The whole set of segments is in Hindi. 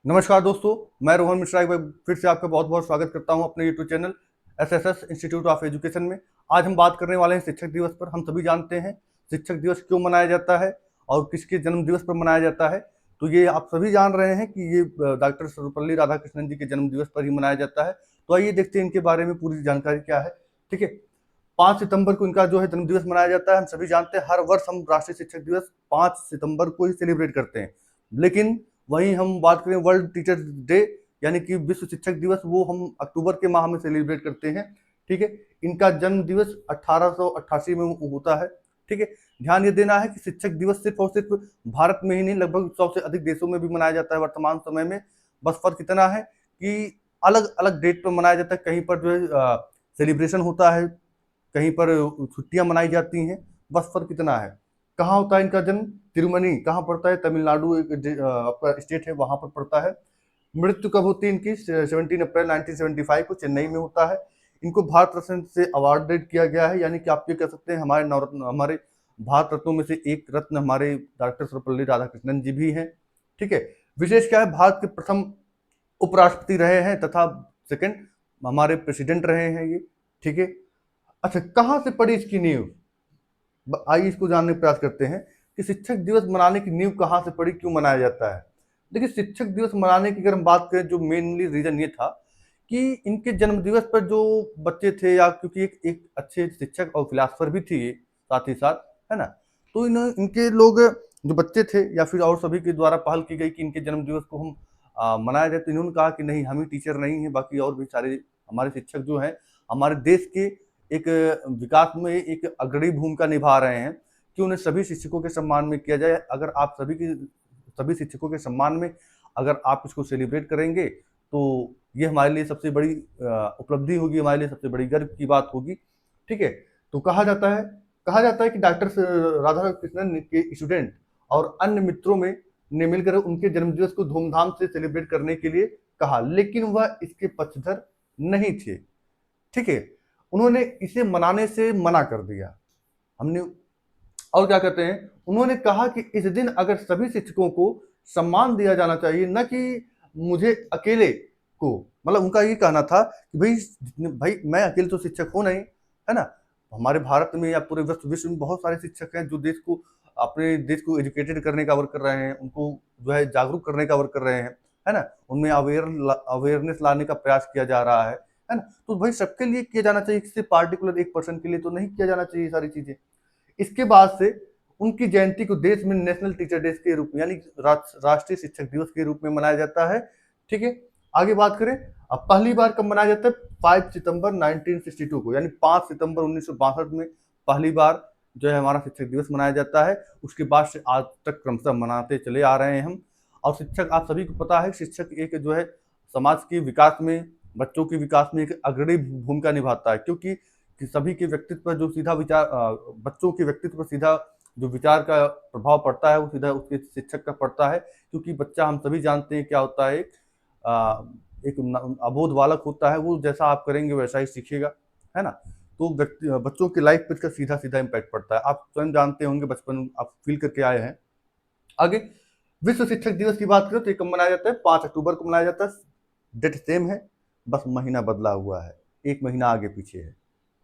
नमस्कार दोस्तों, मैं रोहन मिश्रा एक बार फिर से आपका बहुत बहुत स्वागत करता हूं अपने YouTube channel SSS institute of education में। आज हम बात करने वाले हैं शिक्षक दिवस पर। हम सभी जानते हैं शिक्षक दिवस क्यों मनाया जाता है और किसके जन्म दिवस पर मनाया जाता है। तो ये आप सभी जान रहे हैं कि ये डॉक्टर सर्वपल्ली राधाकृष्णन जी के जन्म दिवस पर ही मनाया जाता है। तो आइए देखते हैं इनके बारे में पूरी जानकारी क्या है। ठीक है, 5 सितंबर को इनका जो है जन्म दिवस मनाया जाता है। हम सभी जानते हैं हर वर्ष हम राष्ट्रीय शिक्षक दिवस 5 सितंबर को ही सेलिब्रेट करते हैं। लेकिन वहीं हम बात करें वर्ल्ड टीचर्स डे यानी कि विश्व शिक्षक दिवस, वो हम अक्टूबर के माह में सेलिब्रेट करते हैं। ठीक है, इनका जन्म दिवस 1888 में होता है। ठीक है, ध्यान ये देना है कि शिक्षक दिवस सिर्फ और सिर्फ भारत में ही नहीं, लगभग 100 से अधिक देशों में भी मनाया जाता है वर्तमान समय में। बस फर्क इतना है कि अलग अलग डेट पर मनाया जाता है। कहीं पर जो है सेलिब्रेशन होता है, कहीं पर छुट्टियां मनाई जाती हैं। बस फर्क इतना है। कहाँ होता है इनका जन्म? तिरुमनी कहाँ पड़ता है? तमिलनाडु एक आपका स्टेट है, वहां पर पड़ता है। मृत्यु कब होती है इनकी? 17 अप्रैल 1975 को चेन्नई में होता है। इनको भारत रत्न से अवार्डेड किया गया है, यानी कि आप ये कह सकते हैं हमारे नवरत्न, हमारे भारत रत्नों में से एक रत्न हमारे डॉक्टर सर्वपल्ली राधाकृष्णन जी भी हैं। ठीक है, विशेष क्या है, भारत के प्रथम उपराष्ट्रपति रहे हैं तथा सेकंड हमारे प्रेसिडेंट रहे हैं ये। ठीक है, अच्छा कहाँ से पड़ी इसकी नींव? आइए इसको जानने का प्रयास करते हैं कि शिक्षक दिवस मनाने की नींव कहाँ से पड़ी, क्यों मनाया जाता है। देखिए, शिक्षक दिवस मनाने की अगर हम बात करें, जो मेनली रीजन ये था कि इनके जन्म दिवस पर जो बच्चे थे, या क्योंकि एक अच्छे शिक्षक और फिलासफर भी थे साथ ही साथ, है ना। तो इनके लोग जो बच्चे थे या फिर और सभी के द्वारा पहल की गई कि इनके जन्म दिवस को हम मनाया जाए। तो इन्होंने कहा कि नहीं, हम ही टीचर नहीं है, बाकी और भी सारे हमारे शिक्षक जो हैं हमारे देश के एक विकास में एक अग्रणी भूमिका निभा रहे हैं, कि उन्हें सभी शिक्षकों के सम्मान में किया जाए। अगर आप सभी शिक्षकों के सम्मान में अगर आप इसको सेलिब्रेट करेंगे, तो ये हमारे लिए सबसे बड़ी उपलब्धि होगी, हमारे लिए सबसे बड़ी गर्व की बात होगी। ठीक है, तो कहा जाता है कि डॉक्टर राधा कृष्णन के स्टूडेंट और अन्य मित्रों में ने मिलकर उनके जन्मदिवस को धूमधाम से सेलिब्रेट करने के लिए कहा, लेकिन वह इसके पक्षधर नहीं थे। ठीक है, उन्होंने इसे मनाने से मना कर दिया। हमने और क्या कहते हैं, उन्होंने कहा कि इस दिन अगर सभी शिक्षकों को सम्मान दिया जाना चाहिए, न कि मुझे अकेले को। मतलब उनका ये कहना था कि भाई मैं अकेले तो शिक्षक हूं नहीं, है ना। हमारे भारत में या पूरे विश्व में बहुत सारे शिक्षक हैं जो अपने देश को एजुकेटेड करने का वर्क कर रहे हैं, उनको जो है जागरूक करने का वर्क कर रहे हैं, है ना। उनमें अवेयरनेस लाने का प्रयास किया जा रहा है ना। तो भाई सबके लिए किया जाना चाहिए, किसी पार्टिकुलर एक पर्सन के लिए तो नहीं किया जाना चाहिए सारी चीजें। इसके बाद से उनकी जयंती को देश में नेशनल टीचर डे के रूप में, यानी राष्ट्रीय शिक्षक दिवस के रूप में मनाया जाता है। ठीक है, आगे बात करें, अब पहली बार कब मनाया जाता है? 5 सितंबर 1962 को, यानी 5 सितंबर 1962 में पहली बार जो है हमारा शिक्षक दिवस मनाया जाता है। उसके बाद से आज तक क्रमशः मनाते चले आ रहे हैं हम। और शिक्षक, आप सभी को पता है, शिक्षक एक जो है समाज के विकास में, बच्चों के विकास में एक अग्रणी भूमिका निभाता है, क्योंकि कि सभी के व्यक्तित्व पर जो सीधा विचार बच्चों के व्यक्तित्व पर सीधा जो विचार का प्रभाव पड़ता है, वो सीधा उसके शिक्षक का पड़ता है। क्योंकि बच्चा, हम सभी जानते हैं क्या होता है, एक अबोध बालक होता है, वो जैसा आप करेंगे वैसा ही सीखेगा, है ना। तो बच्चों की लाइफ पर इसका सीधा सीधा इम्पैक्ट पड़ता है। आप स्वयं जानते होंगे, बचपन आप फील करके आए हैं। आगे विश्व शिक्षक दिवस की बात करें तो ये कब मनाया जाता है? 5 अक्टूबर को मनाया जाता है। डेट सेम है, बस महीना बदला हुआ है, एक महीना आगे पीछे है।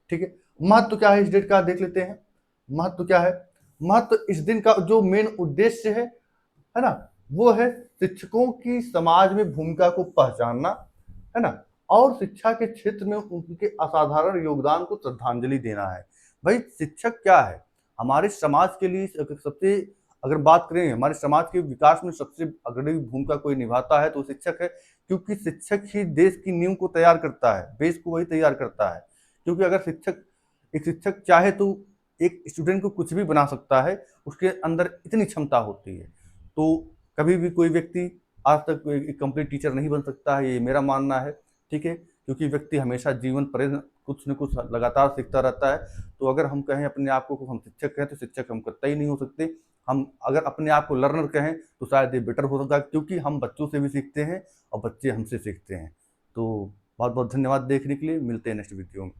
ठीक है, महत्व क्या है इस डेट का, देख लेते हैं। महत्व क्या है? महत्व इस दिन का जो मेन उद्देश्य है ना, वो है शिक्षकों की समाज में भूमिका को पहचानना, है ना, और शिक्षा के क्षेत्र में उनके असाधारण योगदान को श्रद्धांजलि देना है। भाई शिक्षक क्या है हमारे समाज के लिए? सबसे अगर बात करें हमारे समाज के विकास में सबसे अग्रणी भूमिका कोई निभाता है तो शिक्षक है, क्योंकि शिक्षक ही देश की नींव को तैयार करता है, देश को वही तैयार करता है। क्योंकि अगर एक शिक्षक चाहे तो एक स्टूडेंट को कुछ भी बना सकता है, उसके अंदर इतनी क्षमता होती है। तो कभी भी कोई व्यक्ति आज तक एक कंप्लीट टीचर नहीं बन सकता है, ये मेरा मानना है। ठीक है, क्योंकि व्यक्ति हमेशा जीवन पर कुछ न कुछ लगातार सीखता रहता है। तो अगर हम कहें अपने आप को हम शिक्षक हैं, तो शिक्षक हम कतई नहीं हो सकते। हम अगर अपने आप को लर्नर कहें तो शायद ये बेटर हो सकता है, क्योंकि हम बच्चों से भी सीखते हैं और बच्चे हमसे सीखते हैं। तो बहुत बहुत धन्यवाद देखने के लिए, मिलते हैं नेक्स्ट वीडियो में।